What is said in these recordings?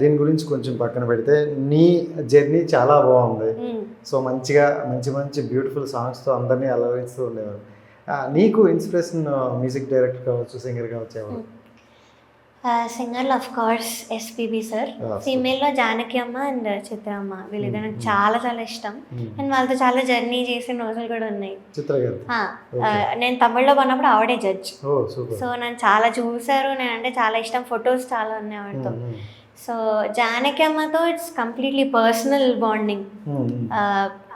దీని గురించి కొంచెం పక్కన పెడితే నీ జర్నీ చాలా బాగుంది. సో మంచిగా మంచి మంచి బ్యూటిఫుల్ సాంగ్స్తో అందరినీ అలరిస్తూ ఉండేవారు. నీకు ఇన్స్పిరేషన్ మ్యూజిక్ డైరెక్టర్ కావచ్చు, సింగర్ కావచ్చు ఎవరు? సింగర్లో ఆఫ్ కోర్స్ ఎస్పీబీ సార్, ఫీమేల్లో జానకి అమ్మ అండ్ చిత్ర అమ్మ, వీళ్ళిద్దరు నాకు చాలా చాలా ఇష్టం. అండ్ వాళ్ళతో చాలా జర్నీ చేసిన రోజులు కూడా ఉన్నాయి. చిత్ర గారు నేను తమిళ్లో కొన్నప్పుడు ఆవిడే జడ్జ్. సో నన్ను చాలా చూసారు, నేను అంటే చాలా ఇష్టం, ఫొటోస్ చాలా ఉన్నాయి ఆవిడతో. సో జానకి అమ్మతో ఇట్స్ కంప్లీట్లీ పర్సనల్ బాండింగ్.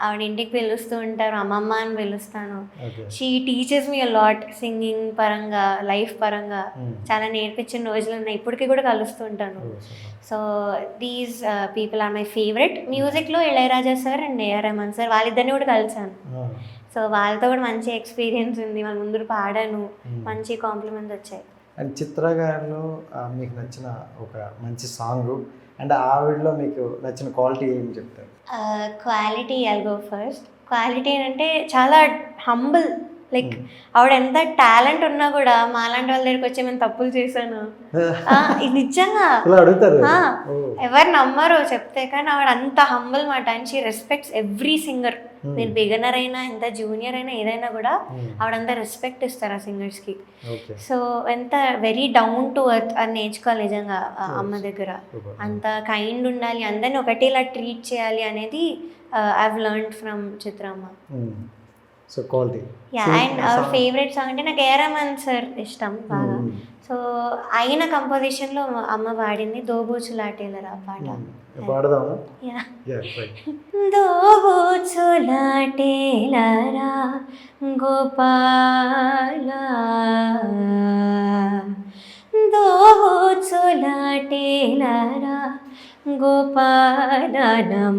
ఆవిడ ఇంటికి పిలుస్తూ ఉంటారు, అమ్మమ్మ అని పిలుస్తాను. She teachers me a lot, singing పరంగా, లైఫ్ పరంగా చాలా నేర్పించిన రోజులు ఉన్నాయి, ఇప్పటికీ కూడా కలుస్తూ ఉంటాను. So these people are my favourite. మ్యూజిక్లో Ilaiyaraaja sir and AR Rahman sir, వాళ్ళిద్దరిని కూడా కలిసాను. సో వాళ్ళతో కూడా మంచి ఎక్స్పీరియన్స్ ఉంది, వాళ్ళ ముందు పాడాను, మంచి కాంప్లిమెంట్స్ వచ్చాయి. అండ్ చిత్ర గారిలో మీకు నచ్చిన ఒక మంచి సాంగ్ అండ్ ఆవిడలో మీకు నచ్చిన క్వాలిటీ ఏం చెప్తారు? Quality I'll go first. Quality ఏంటంటే చాలా హంబుల్. లైక్ ఆవిడ ఎంత టాలెంట్ ఉన్నా కూడా మాలాంటి వాళ్ళ దగ్గరికి వచ్చి మేము తప్పులు చేశాను ఇది నిజంగా ఎవరు నమ్మరు చెప్తే, కానీ ఆవిడ అంత హంబుల్ మాట. And she respects every singer. మీరు బిగినర్ అయినా ఎంత జూనియర్ అయినా ఏదైనా కూడా ఆవిడంతా రెస్పెక్ట్ ఇస్తారు ఆ సింగర్స్కి. సో ఎంత వెరీ డౌన్ టు ఎర్త్ అని నేర్చుకోవాలి నిజంగా అమ్మ దగ్గర. అంత కైండ్ ఉండాలి, అందరినీ ఒకటేలా ట్రీట్ చేయాలి అనేది ఐ హావ్ లెర్న్డ్ ఫ్రమ్ చిత్రమ్మ. So quality. And our favourite song అంటే నాకు ఏఆర్ రెహమాన్ సార్ ఇష్టం బాగా. సో ఆయన కంపోజిషన్లో అమ్మ పాడింది దోబూచులాటేలరా పాట. దోబూచులాటేలరా గోపాల, దోబూచులాటేలరా గోపాల,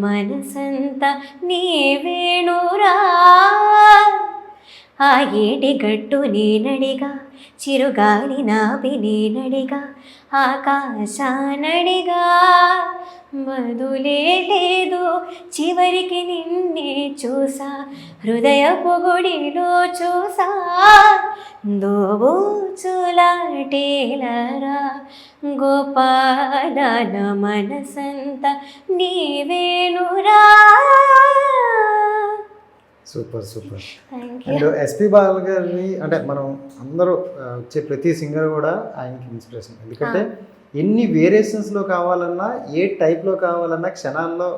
మనసంత నీవేణురా, ఆ ఏటి గట్టు నేనడిగా, చిరుగాలి నాపి నేనడిగా, ఆకాశానడిగా, బదులే లేదు చివరికి నిన్నే చూసా, హృదయ పొగుడిలో చూసా, దోబూచులాటేలరా గోపాల, మనసంత నీవేణురా. Super super. And SP Balu గారిని అంటే మనం అందరూ వచ్చే ప్రతి సింగర్ కూడా ఆయనకి ఇన్స్పిరేషన్. ఎందుకంటే ఎన్ని వేరియేషన్స్లో కావాలన్నా, ఏ టైప్లో కావాలన్నా క్షణాల్లో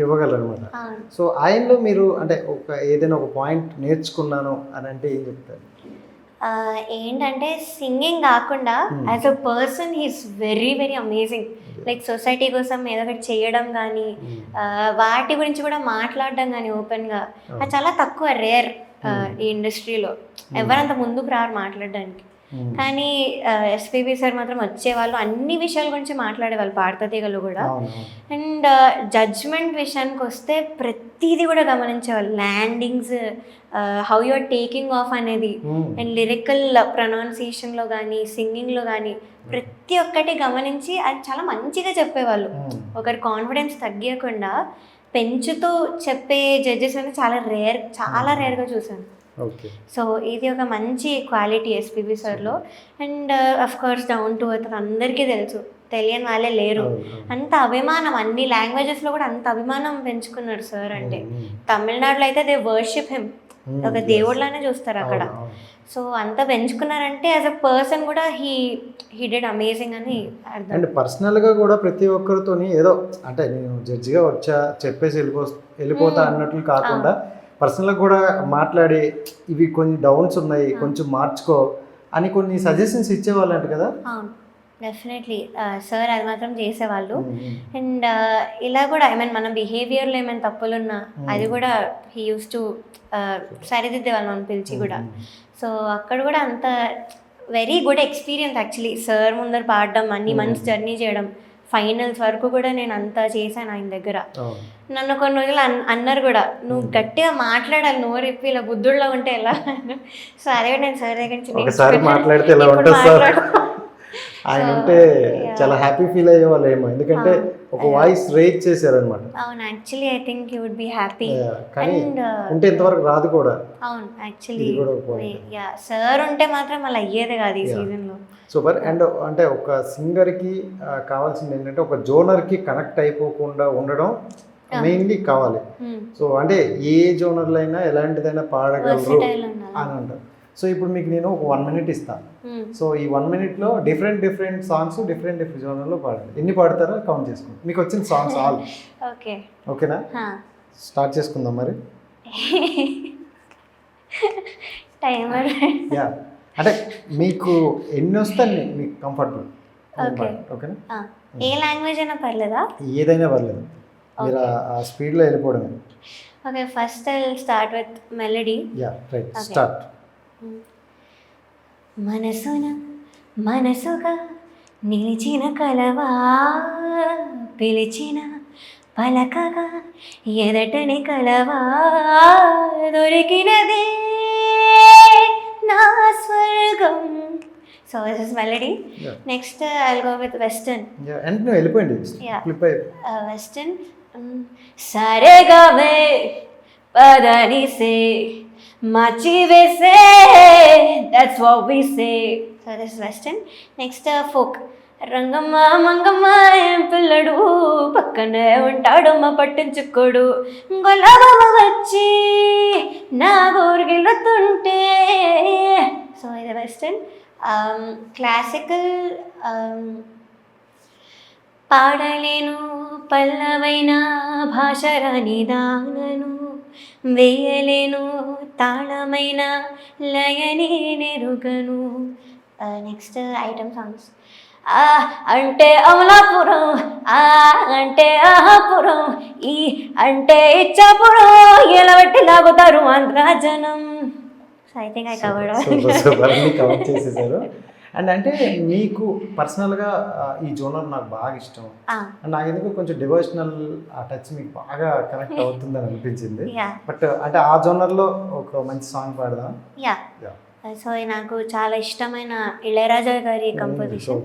ఇవ్వగలరు అనమాట. సో ఆయనలో మీరు అంటే ఏదైనా ఒక పాయింట్ నేర్చుకున్నాను అని అంటే ఏం చెప్తారు? ఏంటంటే సింగింగ్ కాకుండా as a person he's very very amazing. Like society కోసం ఏదో ఒకటి చేయడం కానీ, వాటి గురించి కూడా మాట్లాడడం కానీ ఓపెన్గా, అది చాలా తక్కువ, రేర్ ఈ ఇండస్ట్రీలో. ఎవరంత ముందుకు రారు మాట్లాడడానికి. కానీ ఎస్పీబీ సార్ మాత్రం వచ్చేవాళ్ళు, అన్ని విషయాల గురించి మాట్లాడేవాళ్ళు, పాడతీగలు కూడా. అండ్ జడ్జ్మెంట్ విషయానికి వస్తే ప్రతిదీ కూడా గమనించేవాళ్ళు. Landings, how you are taking off అనేది, అండ్ లిరికల్ ప్రొనౌన్సియేషన్లో కానీ, సింగింగ్లో కానీ ప్రతి ఒక్కటి గమనించి అది చాలా మంచిగా చెప్పేవాళ్ళు. ఒకరి కాన్ఫిడెన్స్ తగ్గకుండా పెంచుతూ చెప్పే జడ్జెస్ అనేది చాలా రేర్గా చూసాను. సో ఇది ఒక మంచి క్వాలిటీ ఎస్పీబీ సార్లో. And of course down to earth అందరికీ తెలుసు, తెలియని వాళ్ళే లేరు. అంత అభిమానం, అన్ని లాంగ్వేజెస్లో కూడా అంత అభిమానం పెంచుకున్నారు సార్. అంటే తమిళనాడులో అయితే దే వర్షిప్ హిమ్, ఒక దేవుడిలానే చూస్తారు అక్కడ. సో అంత పెంచుకున్నారంటే యాజ్ అ పర్సన్ కూడా హీ డిడ్ అమేజింగ్ అని అర్థం. అండ్ పర్సనల్గా కూడా ప్రతి ఒక్కరితో ఏదో అంటే నేను జడ్జిగా వచ్చా చెప్పేసి వెళ్ళిపోతా అన్నట్లు కాకుండా పర్సనల్గా కూడా మాట్లాడి ఇవి కొన్ని డౌన్స్ ఉన్నాయి, కొంచెం మార్చుకో అని కొన్ని సజెషన్స్ ఇచ్చేవాళ్ళు అంట కదా? డెఫినెట్లీ సార్ అది మాత్రం చేసేవాళ్ళు. అండ్ ఇలా కూడా ఐ మీన్ మన బిహేవియర్లో ఏమైనా తప్పులున్నా అది కూడా హీ యూస్ టు సరిదిద్దేవాళ్ళు మనం పిలిచి కూడా. సో అక్కడ కూడా అంత very good experience actually. Sir ముందర పాడడం, అన్ని మంత్స్ జర్నీ చేయడం, ఫైనల్స్ వరకు కూడా నేను అంతా చేశాను ఆయన దగ్గర. నన్ను కొన్ని రోజులు అన్నారు కూడా, నువ్వు గట్టిగా మాట్లాడాలి, నోరెప్పి ఇలా బుద్ధుడిలో ఉంటే ఎలా. సో అదే నేను సార్ దగ్గర నుంచి ఆయన ఉంటే చాలా హ్యాపీ ఫీల్ అయ్యేవాళ్ళు ఏమో. ఎందుకంటే ఒక వాయిస్ రేజ్ చేశారనమాట. అవును, actually I think you would be happy. కానీ అండ్ ఉంటే ఇంతవరకు రాదు కూడా. అవును, యాక్చువల్లీ ఇది కూడా ఒక point. యా సార్ ఉంటే మాత్రం అలా అయ్యేది కాదు ఈ సీజన్లో. సూపర్. అండ్ అంటే ఒక సింగర్కి కావాల్సింది ఏంటంటే ఒక జోనర్కి కనెక్ట్ అయిపోకుండా ఉండడం మెయిన్లీ కావాలి. సో అంటే ఏ జోనర్లో అయినా ఎలాంటిదైనా పాడగలరు అని అంటారు. సో ఇప్పుడు మీకు నేను ఒక 1 minute ఇస్తాను. సో ఈ 1 minuteలో డిఫరెంట్ సాంగ్స్ డిఫరెంట్ జోనర్లో పాడండి. ఎన్ని పాడతారో కౌంట్ చేసుకోండి. మీకు వచ్చిన సాంగ్స్ ఆల్. ఓకేనా? స్టార్ట్ చేసుకుందాం మరి. టైమర్. యా అంటే మీకు ఎన్ని వస్తాయి మీకు కంఫర్టబుల్. ఓకేనా? ఏ లాంగ్వేజ్ అయినా పర్లేదా? ఏదైనా పర్లేదు, మీరు ఆ స్పీడ్లో వెళ్ళిపోవడమే. Okay, first I will start with melody. Yeah right, start. మనసున మనసుగా నిలిచిన కలవా, పిలిచిన పలకగా ఎదటని కలవా, దొరికినదే నా స్వర్గం. So this is melody. Next I will go with western. And నువ్వు వెళ్ళిపోయింది ఫ్లిప్ అయ్యి. వెస్టర్న్. సరేగా మే పదని సే మచి వేసే, that's what we say. So this western. Next folk. Rangamma Mangamma ఏం పిల్లడు, పక్కనే ఉంటాడు మా పట్టించుకోడు, గొల్లబాబ వచ్చి నా ఊరికెళ్తుంటే. సో ఇది వెస్టర్న్. క్లాసికల్. పాడలేను పల్లవైన భాషరాని దానను, వేయలేను తాళమైన లయనే నెరుగను. Next item songs. అంటే అమలాపురం, అంటే ఆహాపురం, ఈ అంటే ఇచ్చాపురం, ఎలబట్టి లాగుతారు ఆంధ్ర జనం. So I think I cover చేసేసారు. అండ్ అంటే మీకు పర్సనల్గా ఈ జోనర్ నాకు బాగా ఇష్టం, అండ్ నాకు ఎందుకు కొంచెం డివోషనల్ ఆ టచ్ మీకు బాగా కనెక్ట్ అవుతుందని అనిపించింది. బట్ అంటే ఆ జోనర్లో ఒక మంచి సాంగ్ పాడదాం. సో నాకు చాలా ఇష్టమైన ఇళయరాజా గారి కంపోజిషన్.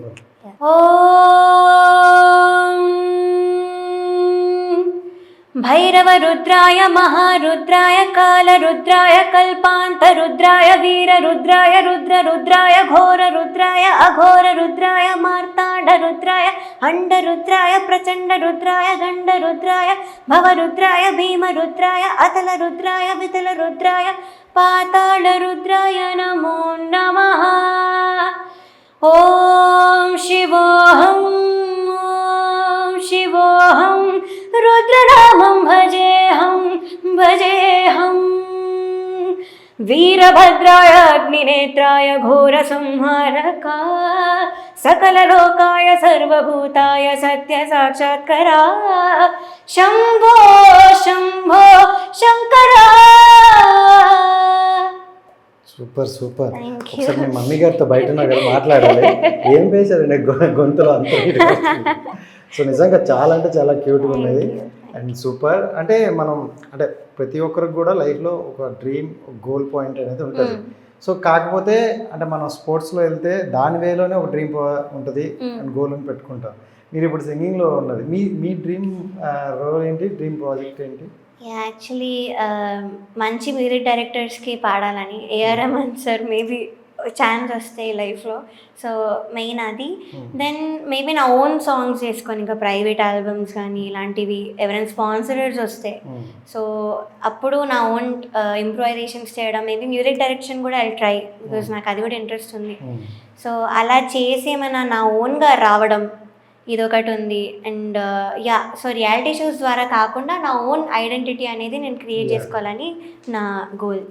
భైరవ రుద్రాయ మహారుద్రాయ కాలరుద్రాయ కల్పాంతరుద్రాయ వీరరుద్రాయ రుద్రరుద్రాయ ఘోరరుద్రాయ అఘోరరుద్రాయ మార్తాండరుద్రాయ అండరుద్రాయ ప్రచండరుద్రాయ గండరుద్రాయ భవరుద్రాయ భీమరుద్రాయ అతలరుద్రాయ వితలరుద్రాయ పాతాళరుద్రాయ నమో నమః. ఓం శివోహం, ఓం శివోహం, రుద్రనామం భజేహం భజేహం. వీరభద్రాయ అగ్నినేత్రాయ ఘోర సంహారక సకల లోకాయ సర్వభూతాయ సత్య సాక్షాత్కరా శంభో శంభో శంకరా. Super super. ఒకసారి మీ మమ్మీ గారితో బయట ఉన్నా కదా మాట్లాడాలి. ఏం పేశారండి గొంతులో అంత. సో నిజంగా చాలా అంటే చాలా క్యూట్గా ఉన్నది అండ్ సూపర్. అంటే మనం అంటే ప్రతి ఒక్కరికి కూడా లైఫ్లో ఒక డ్రీమ్ గోల్ పాయింట్ అనేది ఉంటుంది. సో కాకపోతే అంటే మనం స్పోర్ట్స్లో వెళ్తే దాని వేలోనే ఒక డ్రీమ్ ఉంటుంది అండ్ గోల్ అని పెట్టుకుంటాం. మీరు ఇప్పుడు సింగింగ్లో ఉన్నది మీ డ్రీమ్ రోల్ ఏంటి, డ్రీమ్ ప్రాజెక్ట్ ఏంటి? యాక్చువల్లీ మంచి మ్యూజిక్ డైరెక్టర్స్కి పాడాలని, AR Rahman sir maybe chance వస్తాయి లైఫ్లో. సో మెయిన్ అది. దెన్ మేబీ నా ఓన్ సాంగ్స్ చేసుకొని ఇంకా ప్రైవేట్ ఆల్బమ్స్ కానీ ఇలాంటివి ఎవరైనా స్పాన్సరర్స్ వస్తే, సో అప్పుడు నా ఓన్ ఇంప్రూవైజేషన్స్ చేయడం, మేబీ మ్యూజిక్ డైరెక్షన్ కూడా ఐ ట్రై, బికాజ్ నాకు అది కూడా ఇంట్రెస్ట్ ఉంది. సో అలా చేసి ఏమైనా నా ఓన్గా రావడం ఇదొకటి ఉంది. And yeah, so reality shows ద్వారా కాకుండా నా ఓన్ ఐడెంటిటీ అనేది నేను క్రియేట్ చేసుకోవాలని నా గోల్.